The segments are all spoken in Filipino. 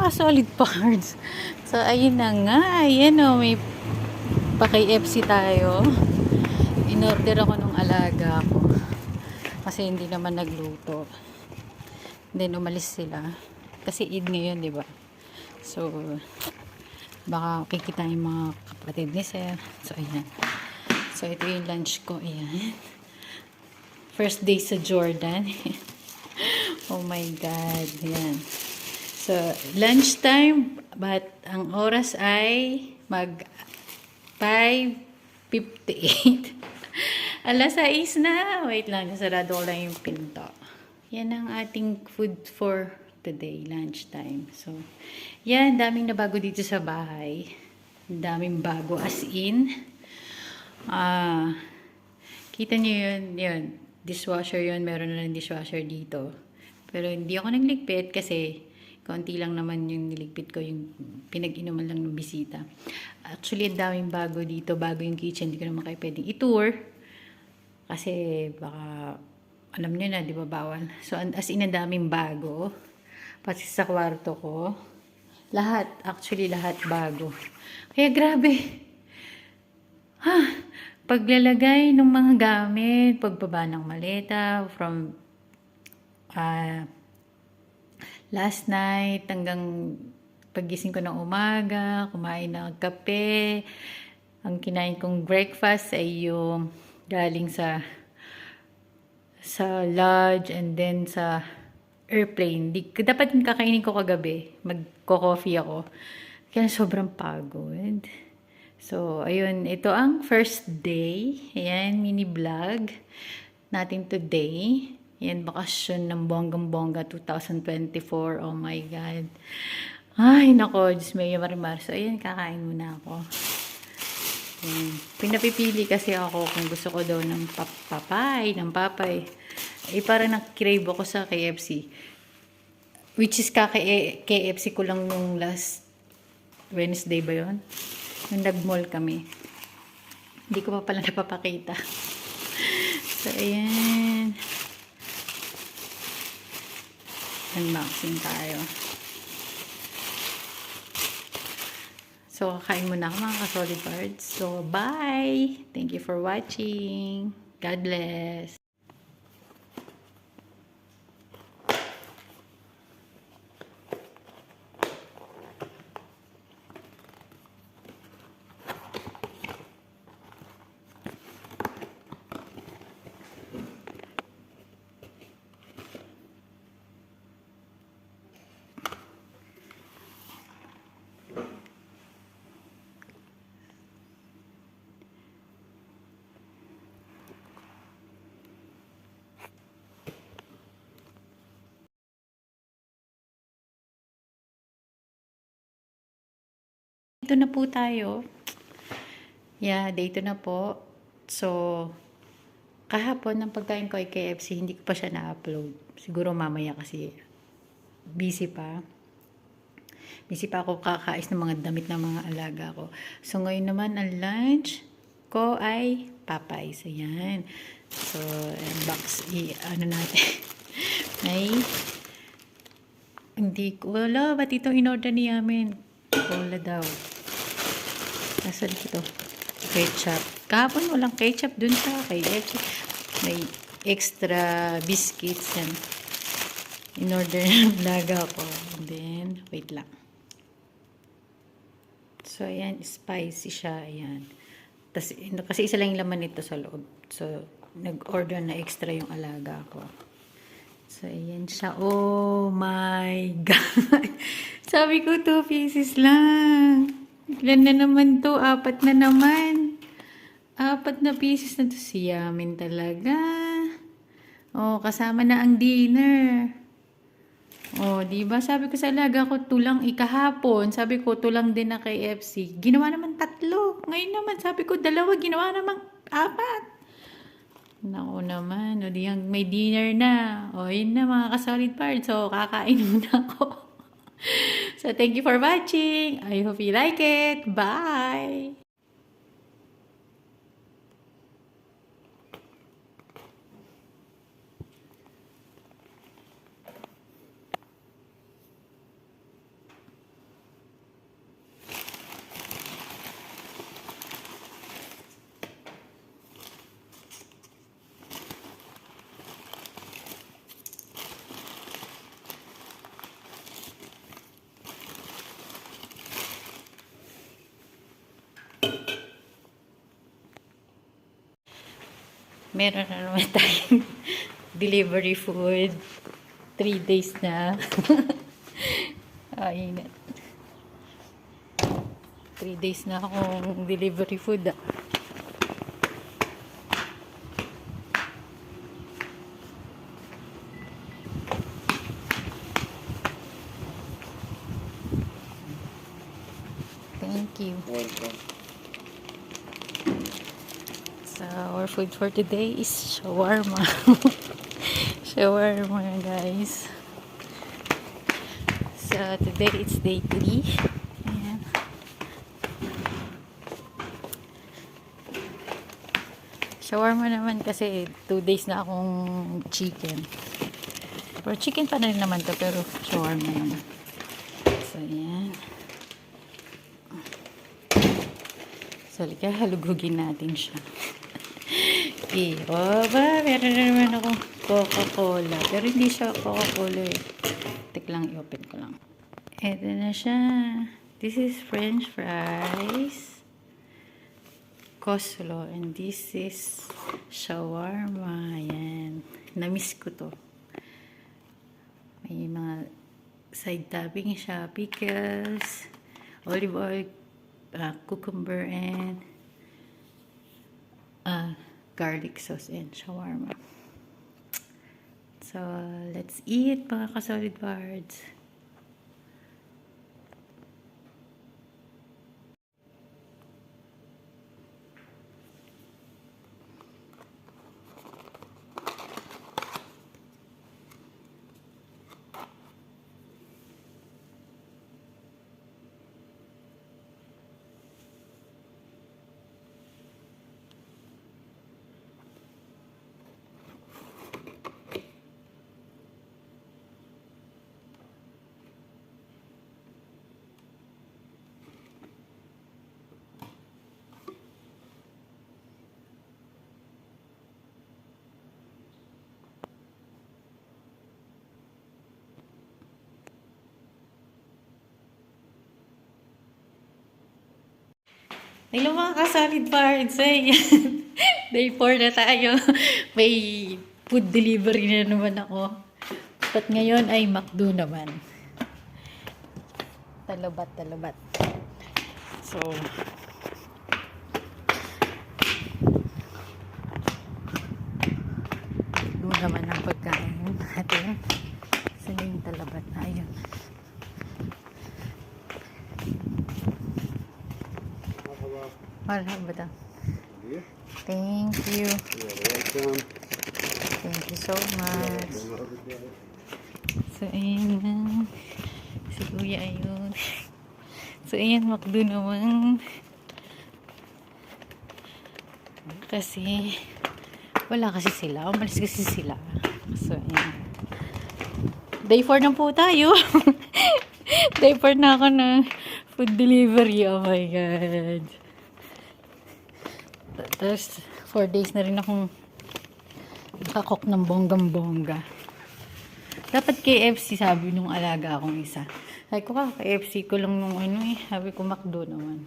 ka-solid parts. So, ayun na nga. Ayan o, may pa-KFC tayo. In-order ako nung alaga ko. Kasi hindi naman nagluto. Then, umalis sila. Kasi Eid ngayon, di ba? So, baka kikita yung mga kapatid ni Sir. So, ayan. So, ito yung lunch ko. Ayan. First day sa Jordan. Oh my God. Ayan. So, lunchtime. But, ang oras ay mag 5:58. Alas 6 na. Wait lang. Sarado ko lang yung pinto. Yan ang ating food for today. Lunchtime. So, yan. Daming nabago dito sa bahay. Daming bago. As in. Kita nyo yun. Yun. Dishwasher yun. Meron na lang dishwasher dito. Pero hindi ako nagligpit kasi konti lang naman yung niligpit ko, yung pinag-inuman lang ng bisita. Actually, ang daming bago dito. Bago yung kitchen. Hindi ko naman kayo pwedeng i-tour. Kasi baka, alam nyo na, di ba bawal? So, as in, ang daming bago. Pati sa kwarto ko. Lahat. Actually, lahat bago. Kaya grabe. Paglalagay ng mga gamit, pagbaba ng maleta, from last night hanggang pagising ko ng umaga, kumain ng kape. Ang kinain kong breakfast ay yung galing sa lodge and then sa airplane. Dapat yung kakainin ko kagabi. Magko-coffee ako. Kaya sobrang pagod. So, ayun. Ito ang first day. Ayan, mini vlog natin today. Yan, bakasyon ng bonggang-bongga 2024. Oh my God. Ay, nako. Diyos may marimar. So, ayan, kakain muna ako. Ayan. Pinapipili kasi ako kung gusto ko daw ng papay. Eh, parang nakrave ako sa KFC. Which is KFC ko lang nung last Wednesday ba yun? Nung nag-mall kami. Hindi ko pa pala napapakita. So, ayan. Unboxing tayo. So, kakain muna ako mga ka-solid parts. So, bye! Thank you for watching. God bless! Dito na po tayo. Yeah, dito na po. So, kahapon ng pagkain ko ay KFC, hindi ko pa siya na-upload. Siguro mamaya kasi busy pa. Busy pa ako kakais ng mga damit ng mga alaga ko. So, ngayon naman ang lunch ko ay papay. So, yan. So, box, ano natin. May, hindi ko, wala, ba't ito in-order ni Yamin? Wala daw. Nasaan ito? Ketchup. Kahapon walang ketchup dun sa KFC. May extra biscuits and in-order ng laga ko. And then, wait lang. So, ayan, spicy siya. Ayan. Tas, kasi isa lang yung laman nito sa loob. So, nag-order na extra yung alaga ko. So, ayan siya. Oh my God! Sabi ko, 2 pieces lang. Ilan na naman to? 4 na naman. 4 na pieces na to. Si Yamin talaga. Oh, kasama na ang dinner. Oh, diba? Sabi ko sa alaga ko, tulang ikahapon. Sabi ko, tulang din na KFC. Ginawa naman 3. Ngayon naman, sabi ko, 2. Ginawa naman 4. Naku naman. O, diyang may dinner na. O, yun na mga ka-solid parts. So, kakain muna ako. So, thank you for watching. I hope you like it. Bye! Meron na naman tayong delivery food. 3 days na. Ay, 3 days na akong delivery food. Thank you. Welcome. So, our food for today is shawarma. Shawarma, guys. So, today it's day 3. Ayan. Shawarma naman kasi 2 days na akong chicken. Pero chicken pa na rin naman to, pero shawarma naman. So, ayan. So, lika, halugugin natin siya. Ba, meron na naman akong Coca-Cola. Pero hindi siya Coca-Cola eh. Tik lang, i-open ko lang. Ito na siya. This is French fries. Coleslaw. And this is shawarma. Ayan. Namiss ko to. May mga side topping siya. Pickles, olive oil, cucumber, and garlic sauce and shawarma. So, let's eat, mga ka-solid bards. Hello mga ka-solid bards. Ayan. Day 4 na tayo. May food delivery na naman ako. But ngayon ay McDo naman. Talabat. So, doon naman ang pagkain natin. Saan yung talabat na? Ayun. Marhaba daw. Thank you. Welcome. Thank you so much. So, ayan na. Si Kuya, ayun. So, ayan, McDo naman. Kasi, wala kasi sila. Umalis kasi sila. So, ayan. Day 4 na po tayo. Day 4 na ako na food delivery. Oh my God. Tapos, 4 days na rin akong nakakok ng bonggang-bongga. Dapat KFC, sabi nung alaga akong isa. Sabi ko KFC ko lang nung ano eh. Sabi ko McDo naman.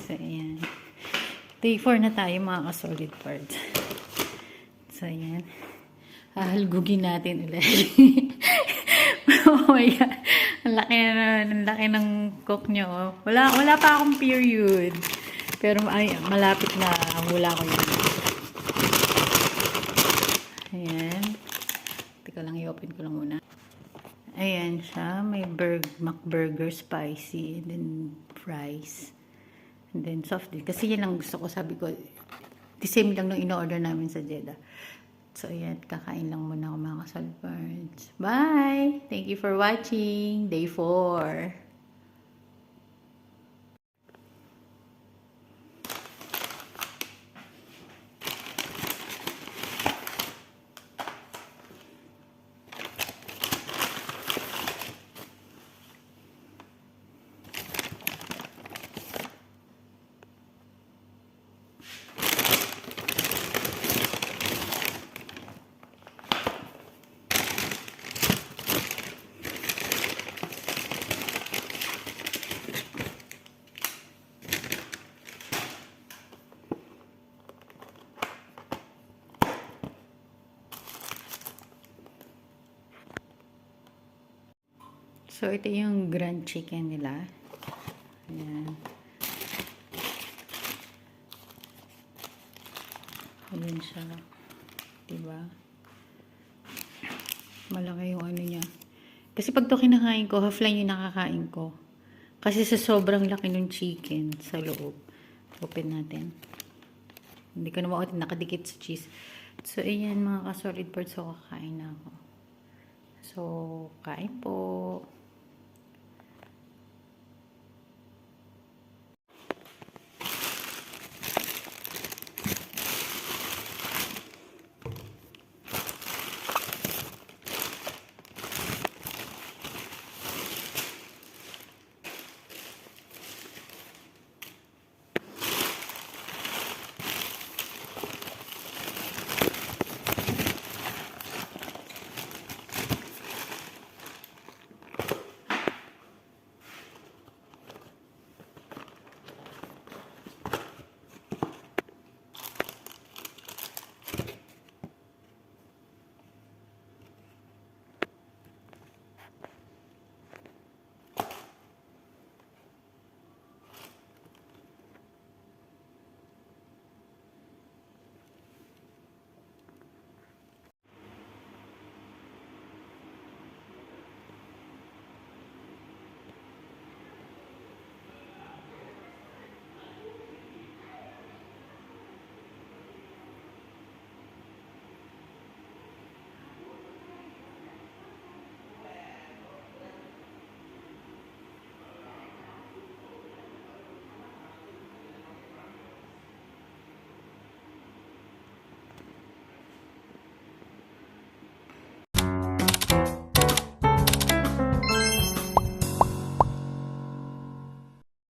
So, ayan. Day 4 na tayo mga ka-solid parts. So, ayan. Hahalgugin natin ulit. Oh my God. Ang laki ng cook nyo. Oh. Wala pa akong period. Pero ay, malapit na hula ko yun. Ayan. Teka lang, i-open ko lang muna. Ayan siya. May McBurger spicy and then fries. And then soft drink. Kasi yan ang gusto ko. Sabi ko, the same lang nung in-order namin sa Jeddah. So, ayan. Kakain lang muna ako mga ka-solid bards. Bye! Thank you for watching. Day 4. So, ito yung grand chicken nila. Ayan. Ayan siya. Diba? Malaki yung ano niya. Kasi pag to kinakain ko, half lang yung nakakain ko. Kasi sa sobrang laki ng chicken sa loob. Open natin. Hindi ko na maulit nakadikit sa cheese. So, ayan mga ka-solid parts. So, kakain na ako. So, kain po.